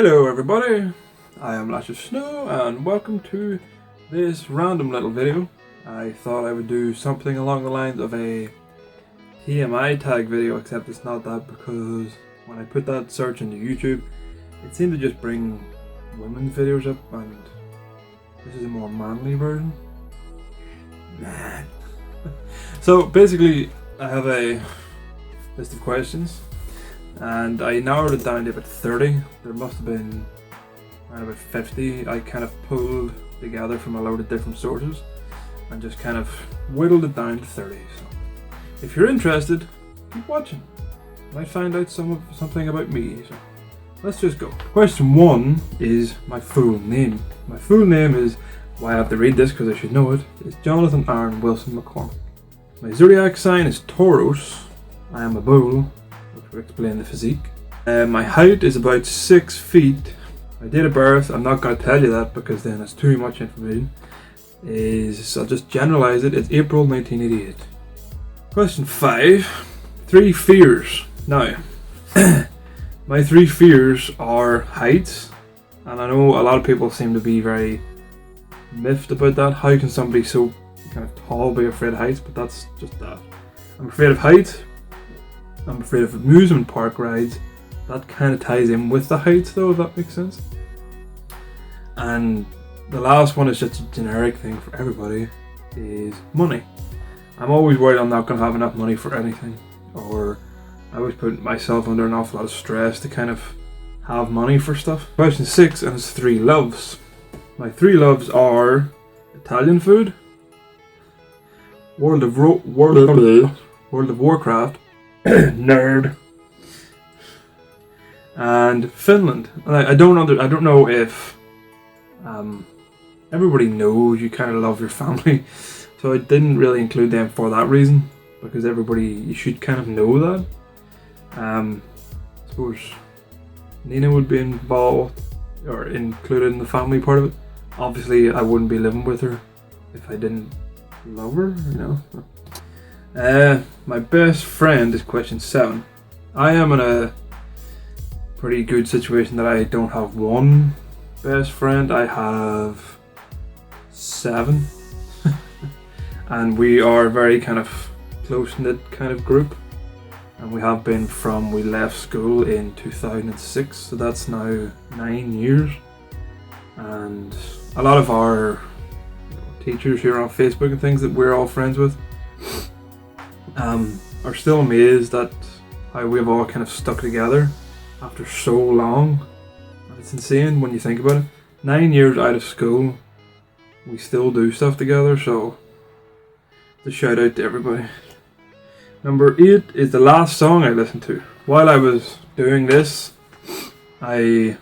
Hello everybody, I am LashofSnow and welcome to this random little video. I thought I would do something along the lines of a TMI tag video, except it's not that because when I put that search into YouTube it seemed to just bring women's videos up, and this is a more manly version. Man. So basically I have a list of questions and I narrowed it down to about 30. There must have been around about 50 I kind of pulled together from a load of different sources and just kind of whittled it down to 30. So if you're interested, keep watching. You might find out something about me. So let's just go. Question 1 is my full name. My full name is, why I have to read this because I should know it, is Jonathan Aaron Wilson McCormick. My zodiac sign is Taurus. I am a bull, which will explain the physique. My height is about 6 feet. My date of birth, I'm not going to tell you that because then it's too much information. I'll just generalize it. It's April 1988. Question 5. 3 fears. Now, my 3 fears are heights, and I know a lot of people seem to be very miffed about that. How can somebody so kind of tall be afraid of heights? But that's just that. I'm afraid of heights. I'm afraid of amusement park rides. That kind of ties in with the heights though, if that makes sense. And the last one is just a generic thing for everybody, is money. I'm always worried I'm not going to have enough money for anything, or I always put myself under an awful lot of stress to kind of have money for stuff. Question 6, and it's 3 loves. My 3 loves are Italian food, World of Warcraft, nerd, and Finland. And I don't know if everybody knows you kind of love your family, so I didn't really include them for that reason, because you should kind of know that. I suppose Nina would be involved or included in the family part of it. Obviously I wouldn't be living with her if I didn't love her, you know. My best friend is question 7. I am in a pretty good situation that I don't have one best friend. I have 7 and we are a very kind of close-knit kind of group, and we have been from we left school in 2006, so that's now 9 years. And a lot of our teachers here on Facebook and things that we're all friends with are still amazed at how we've all kind of stuck together after so long. And it's insane when you think about it. 9 years out of school, we still do stuff together, so it's a shout out to everybody. Number 8 is the last song I listened to. While I was doing this, I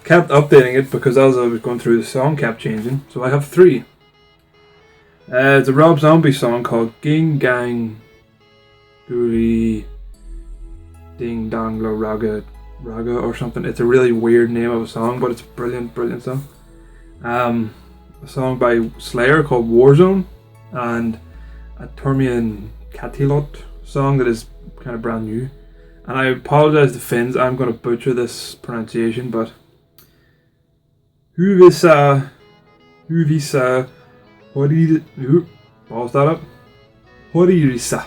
kept updating it because as I was going through, the song kept changing. So I have 3. It's a Rob Zombie song called Ging Gang Gooey Ding Dong Lo Raga or something. It's a really weird name of a song, but it's a brilliant song. A song by Slayer called Warzone, and a Turmian Catilot song that is kind of brand new. And I apologize to Finns, I'm going to butcher this pronunciation, but Huvisa, balls that up. Horirisa.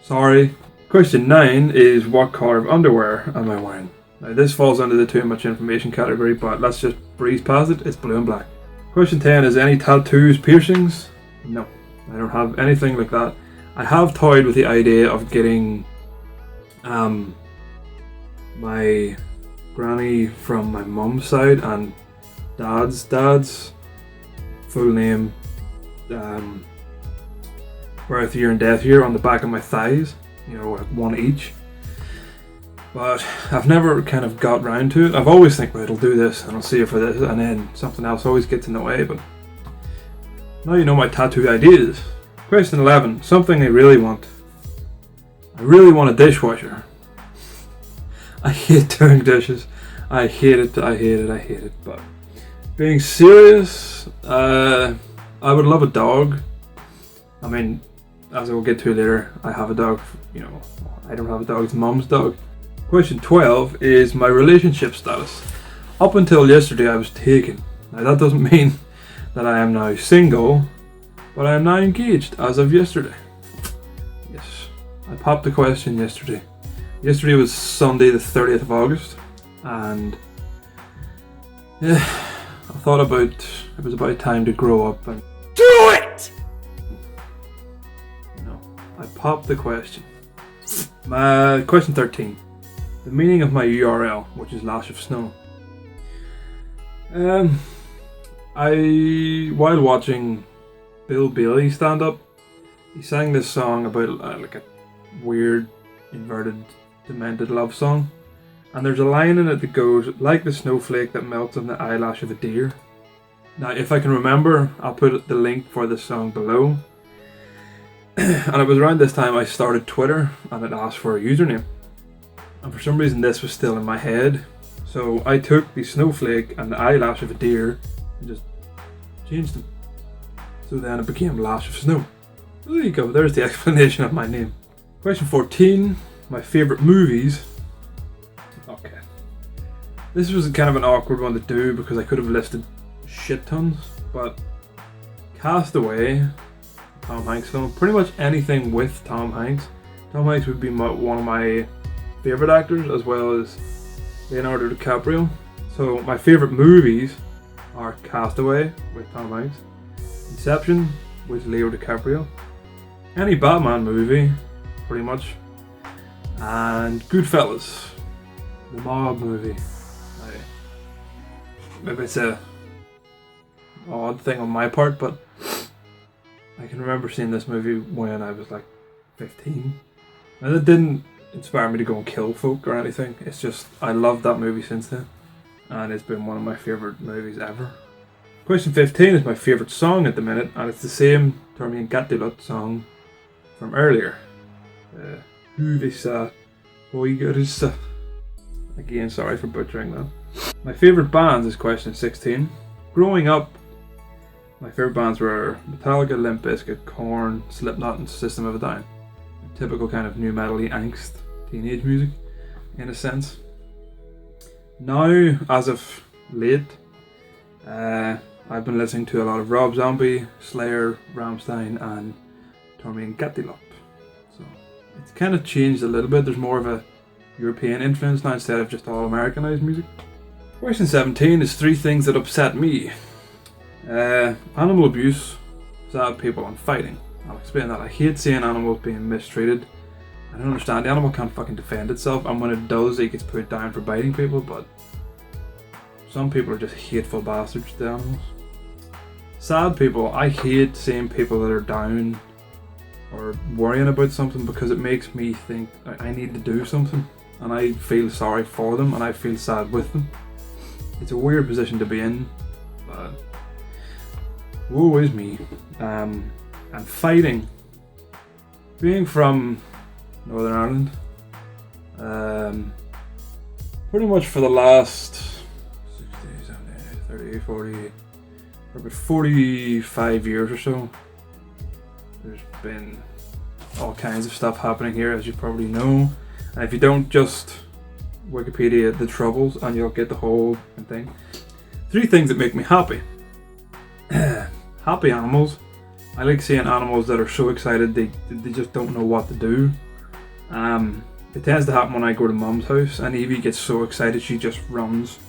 Sorry. Question 9 is, what colour of underwear am I wearing? Now this falls under the too much information category, but let's just breeze past it. It's blue and black. Question 10 is, any tattoos, piercings? No, I don't have anything like that. I have toyed with the idea of getting my granny from my mum's side and dad's full name, birth year and death year on the back of my thighs, you know, like one each. But I've never kind of got round to it. I've always think, right, I'll do this and I'll see it for this, and then something else always gets in the way. But now you know my tattoo ideas. Question 11, something I really want. I really want a dishwasher. I hate doing dishes. I hate it. But being serious, I would love a dog. I mean, as I will get to later, I have a dog, you know, I don't have a dog, it's Mum's dog. Question 12 is my relationship status. Up until yesterday I was taken. Now that doesn't mean that I am now single, but I am now engaged as of yesterday. Yes, I popped the question yesterday. Yesterday was Sunday the 30th of August, and yeah, I thought it was about time to grow up and do it! I popped the question. My question 13. The meaning of my URL, which is LashofSnow. While watching Bill Bailey stand up, he sang this song about like a weird, inverted, demented love song. And there's a line in it that goes, like the snowflake that melts on the eyelash of a deer. Now, if I can remember, I'll put the link for this song below. And it was around this time I started Twitter, and it asked for a username. And for some reason this was still in my head. So I took the snowflake and the eyelash of a deer and just changed them. So then it became LashofSnow. So there you go, there's the explanation of my name. Question 14, my favourite movies. Okay. This was kind of an awkward one to do because I could have listed shit tons, but Castaway, Tom Hanks film, pretty much anything with Tom Hanks. Tom Hanks would be one of my favourite actors, as well as Leonardo DiCaprio. So my favourite movies are Castaway with Tom Hanks, Inception with Leo DiCaprio, any Batman movie, pretty much, and Goodfellas, the mob movie. Maybe it's a odd thing on my part, but I can remember seeing this movie when I was like 15, and it didn't inspire me to go and kill folk or anything. It's just I loved that movie since then, and it's been one of my favourite movies ever. Question 15 is my favourite song at the minute, and it's the same Tormi and Gattilot song from earlier. Huvisa Hoigerissa. Again, sorry for butchering that. My favourite bands is question 16. Growing up, my favourite bands were Metallica, Limp Bizkit, Korn, Slipknot, and System of a Down. Typical kind of new metal-y angst, teenage music, in a sense. Now, as of late, I've been listening to a lot of Rob Zombie, Slayer, Rammstein, and Tormi and Gattilot. So it's kind of changed a little bit. There's more of a European influence now instead of just all Americanized music. Question 17 is 3 things that upset me. Animal abuse, sad people, and fighting. I'll explain that. I hate seeing animals being mistreated. I don't understand. The animal can't fucking defend itself, and when it does, it gets put down for biting people, but some people are just hateful bastards to animals. Sad people, I hate seeing people that are down or worrying about something because it makes me think I need to do something, and I feel sorry for them and I feel sad with them. It's a weird position to be in, but woe is me. And fighting. Being from Northern Ireland, pretty much for the last 60, 70, 30, 40, for about 45 years or so, there's been all kinds of stuff happening here, as you probably know. And if you don't, just Wikipedia the Troubles and you'll get the whole thing. 3 things that make me happy. Happy animals. I like seeing animals that are so excited they just don't know what to do. It tends to happen when I go to Mum's house, and Evie gets so excited she just runs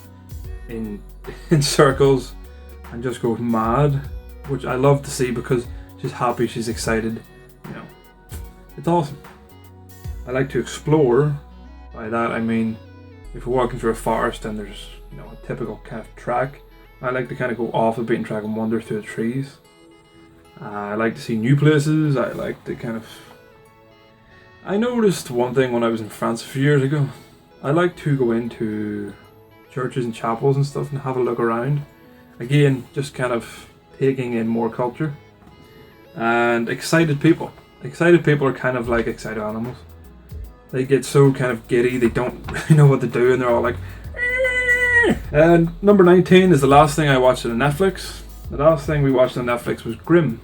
in circles and just goes mad, which I love to see because she's happy, she's excited. You know, it's awesome. I like to explore. By that I mean, if we're walking through a forest and there's a typical kind of track, I like to kind of go off the beaten track and wander through the trees. I like to see new places. I like to kind of... I noticed one thing when I was in France a few years ago. I like to go into churches and chapels and stuff and have a look around. Again, just kind of taking in more culture. And excited people. Excited people are kind of like excited animals. They get so kind of giddy, they don't really know what to do, and they're all like... And number 19 is the last thing I watched on Netflix. The last thing we watched on Netflix was Grimm.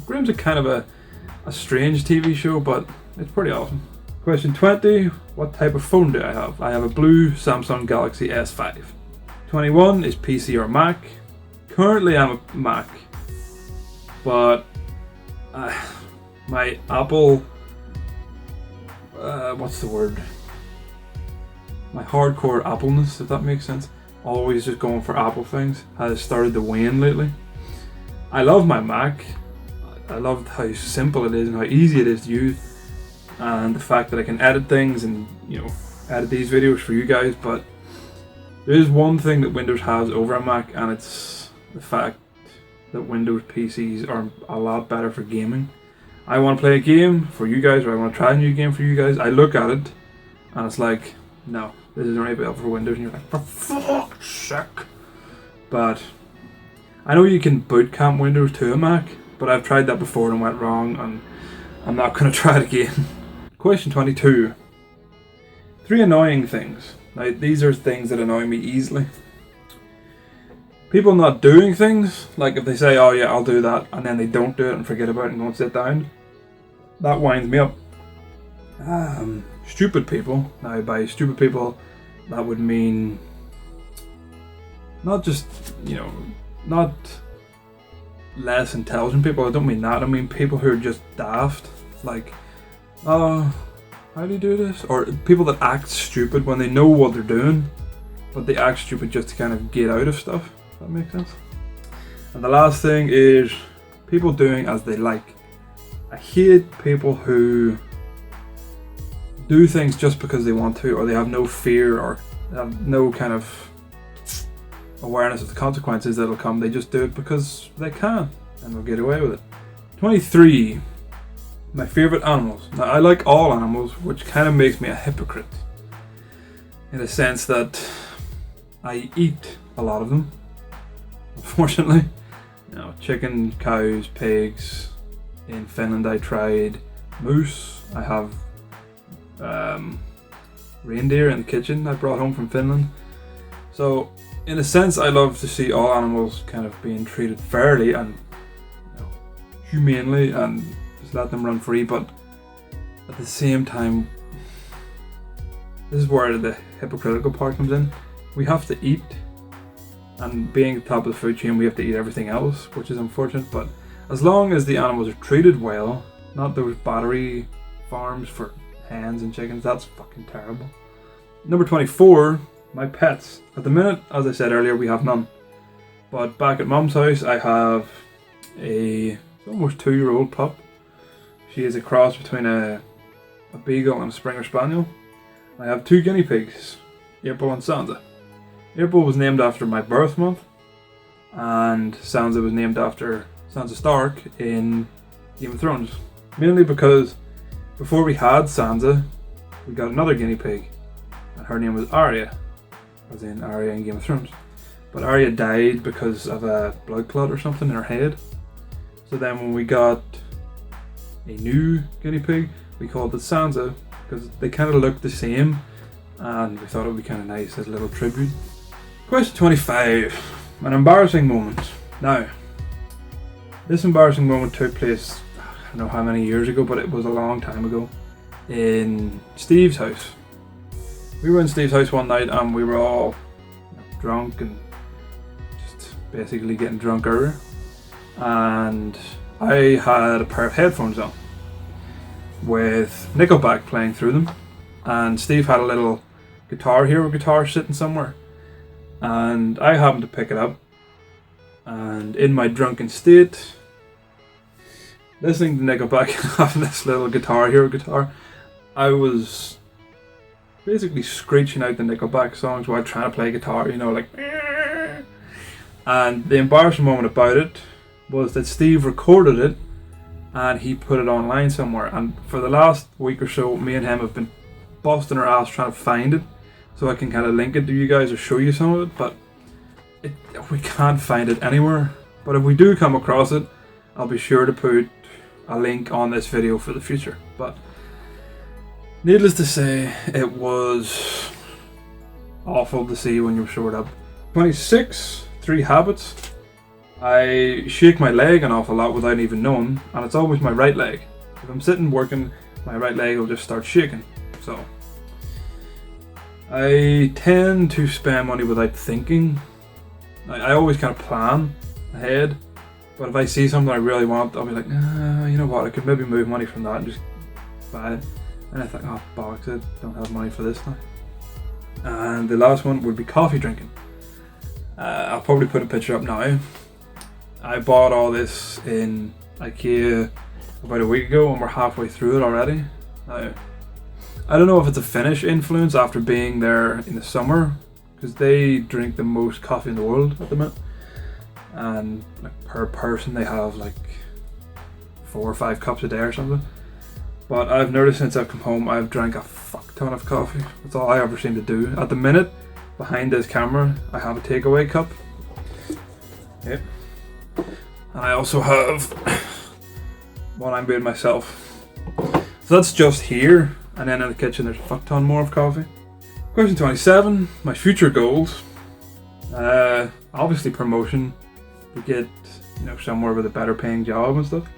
Grimm's a kind of a strange TV show, but it's pretty awesome. Question 20. What type of phone do I have? I have a blue Samsung Galaxy S5. 21 is PC or Mac. Currently I'm a Mac, but my Apple, what's the word? My hardcore Appleness, if that makes sense, always just going for Apple things, has started to wane lately. I love my Mac. I love how simple it is and how easy it is to use, and the fact that I can edit things and, you know, edit these videos for you guys. But there is one thing that Windows has over a Mac, and it's the fact that Windows PCs are a lot better for gaming. I want to play a game for you guys, or I want to try a new game for you guys. I look at it and it's like, no, this isn't really built for Windows, and you're like, for fuck's sake. But I know you can boot camp Windows to a Mac, but I've tried that before and went wrong, and I'm not going to try it again. Question 22. 3 annoying things. Now, these are things that annoy me easily. People not doing things, like if they say, oh yeah, I'll do that, and then they don't do it and forget about it and go and sit down. That winds me up. Stupid people. Now, by stupid people, that would mean not just, you know, not less intelligent people. I don't mean that. I mean people who are just daft. Like, oh, how do you do this? Or people that act stupid when they know what they're doing, but they act stupid just to kind of get out of stuff. If that makes sense. And the last thing is people doing as they like. I hate people who do things just because they want to, or they have no fear, or they have no kind of awareness of the consequences that'll come. They just do it because they can, and they'll get away with it. 23. My favourite animals. Now, I like all animals, which kind of makes me a hypocrite, in the sense that I eat a lot of them, unfortunately. You know, chicken, cows, pigs. In Finland I tried moose. I have reindeer in the kitchen I brought home from Finland. So in a sense, I love to see all animals kind of being treated fairly and, you know, humanely, and just let them run free. But at the same time, this is where the hypocritical part comes in. We have to eat, and being at the top of the food chain, we have to eat everything else, which is unfortunate. But as long as the animals are treated well, not those battery farms for hens and chickens, that's fucking terrible. Number 24, my pets. At the minute, as I said earlier, we have none. But back at Mum's house, I have a almost 2-year-old pup. She is a cross between a beagle and a Springer Spaniel. I have 2 guinea pigs, April and Sansa. April was named after my birth month, and Sansa was named after Sansa Stark in Game of Thrones. Mainly because before we had Sansa, we got another guinea pig, and her name was Arya, as in Arya in Game of Thrones. But Arya died because of a blood clot or something in her head. So then when we got a new guinea pig, we called it Sansa, because they kind of looked the same, and we thought it would be kind of nice as a little tribute. Question 25. An embarrassing moment. Now, this embarrassing moment took place, I don't know how many years ago, but it was a long time ago, in Steve's house. We were in Steve's house one night, and we were all drunk and just basically getting drunker. And I had a pair of headphones on with Nickelback playing through them, and Steve had a little Guitar Hero guitar sitting somewhere, and I happened to pick it up, and in my drunken state, listening to Nickelback having this little Guitar Hero guitar, I was basically screeching out the Nickelback songs while trying to play guitar, you know, like. And the embarrassing moment about it was that Steve recorded it and he put it online somewhere, and for the last week or so, me and him have been busting our ass trying to find it so I can kind of link it to you guys or show you some of it, but we can't find it anywhere. But if we do come across it, I'll be sure to put a link on this video for the future. But needless to say, it was awful to see when you're short up. 26, 3 habits. I shake my leg an awful lot without even knowing, and it's always my right leg. If I'm sitting working, my right leg will just start shaking. So I tend to spend money without thinking. I always kind of plan ahead, but if I see something I really want, I'll be like, you know what, I could maybe move money from that and just buy it. And I think, oh bollocks, I don't have money for this now. And the last one would be coffee drinking. I'll probably put a picture up now. I bought all this in IKEA about a week ago and we're halfway through it already. Now, I don't know if it's a Finnish influence after being there in the summer, because they drink the most coffee in the world at the minute. And like per person they have like 4 or 5 cups a day or something. But I've noticed since I've come home I've drank a fuck ton of coffee. That's all I ever seem to do. At the minute, behind this camera, I have a takeaway cup. Yep. And I also have one I made myself. So that's just here, and then in the kitchen there's a fuck ton more of coffee. Question 27, my future goals. Obviously promotion, to get somewhere with a better paying job and stuff.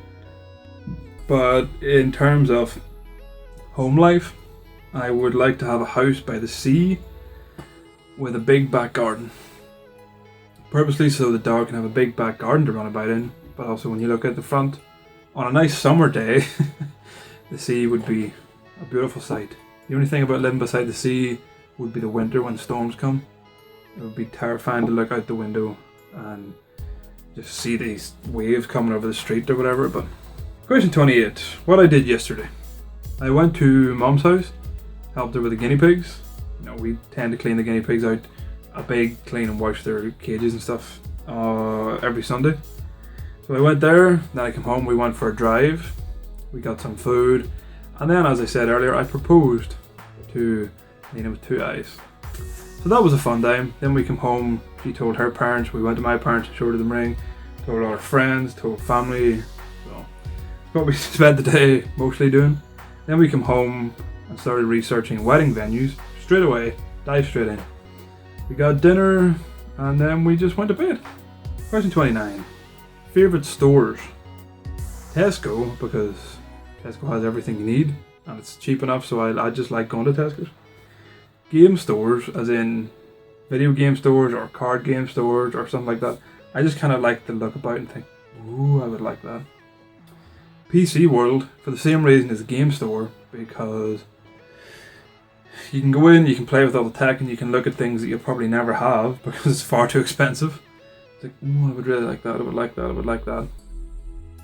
But in terms of home life, I would like to have a house by the sea with a big back garden. Purposely so the dog can have a big back garden to run about in, but also when you look at the front, on a nice summer day, the sea would be a beautiful sight. The only thing about living beside the sea would be the winter when storms come. It would be terrifying to look out the window and just see these waves coming over the street or whatever. But question 28, what I did yesterday. I went to Mum's house, helped her with the guinea pigs. We tend to clean the guinea pigs out, a big clean and wash their cages and stuff every Sunday. So I went there, then I came home, we went for a drive, we got some food, and then as I said earlier, I proposed to Nina with 2 eyes. So that was a fun time. Then we came home, she told her parents, we went to my parents, showed her the ring, told our friends, told family. So that's what we spent the day mostly doing. Then we came home and started researching wedding venues. Straight away, dive straight in. We got dinner and then we just went to bed. Question 29. Favourite stores? Tesco, because Tesco has everything you need and it's cheap enough, so I just like going to Tesco's. Game stores, as in video game stores or card game stores or something like that. I just kind of like to look about and think, ooh, I would like that. PC World, for the same reason as a game store, because you can go in, you can play with all the tech, and you can look at things that you'll probably never have because it's far too expensive. It's like, ooh, I would really like that, I would like that, I would like that.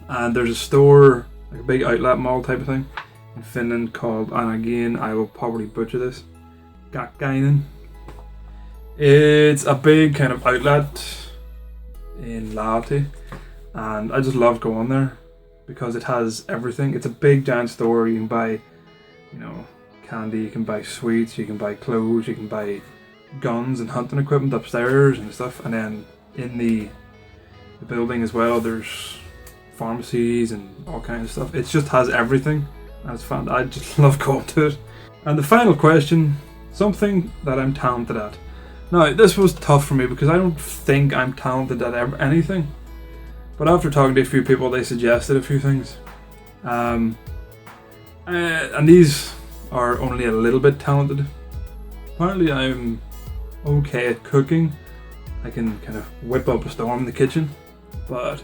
And there's a store, like a big outlet mall type of thing, in Finland called, and again, I will probably butcher this, Gakkainen. It's a big kind of outlet in Lahti, and I just love going there because it has everything. It's a big giant store. You can buy, candy, you can buy sweets, you can buy clothes, you can buy guns and hunting equipment upstairs and stuff. And then in the building as well, there's pharmacies and all kinds of stuff. It just has everything, and it's fun. I just love going to it. And the final question, something that I'm talented at. Now, this was tough for me because I don't think I'm talented at anything. But after talking to a few people, they suggested a few things. And these are only a little bit talented. Apparently I'm okay at cooking. I can kind of whip up a storm in the kitchen. But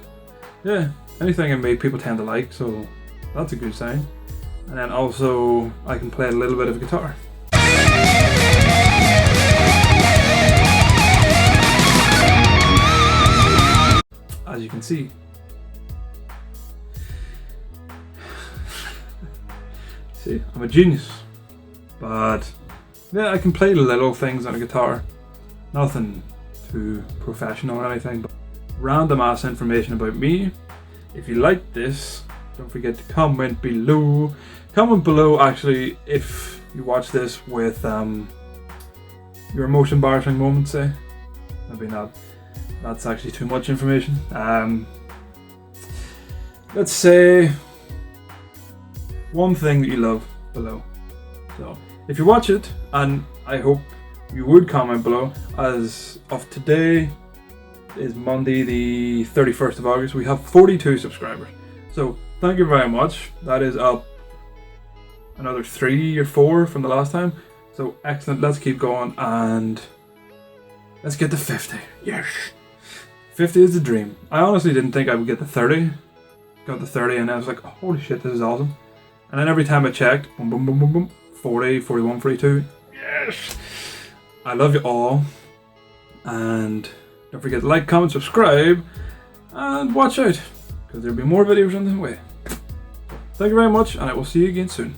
yeah, anything I make people tend to like, so that's a good sign. And then also I can play a little bit of guitar. As you can see. See, I'm a genius. But yeah, I can play little things on a guitar. Nothing too professional or anything, but random ass information about me. If you like this, don't forget to comment below. Comment below actually if you watch this with your most embarrassing moment, say. Maybe not. That's actually too much information. Let's say one thing that you love below. So if you watch it, and I hope you would comment below, as of today is Monday the 31st of August, we have 42 subscribers. So thank you very much. That is up another 3 or 4 from the last time. So excellent, let's keep going and let's get to 50. Yes! 50 is the dream. I honestly didn't think I would get to 30. Got to 30 and I was like, holy shit, this is awesome. And then every time I checked, boom, boom, boom, boom, boom, 40, 41, 42. Yes! I love you all. And don't forget to like, comment, subscribe, and watch out, because there'll be more videos on the way. Thank you very much, and I will see you again soon.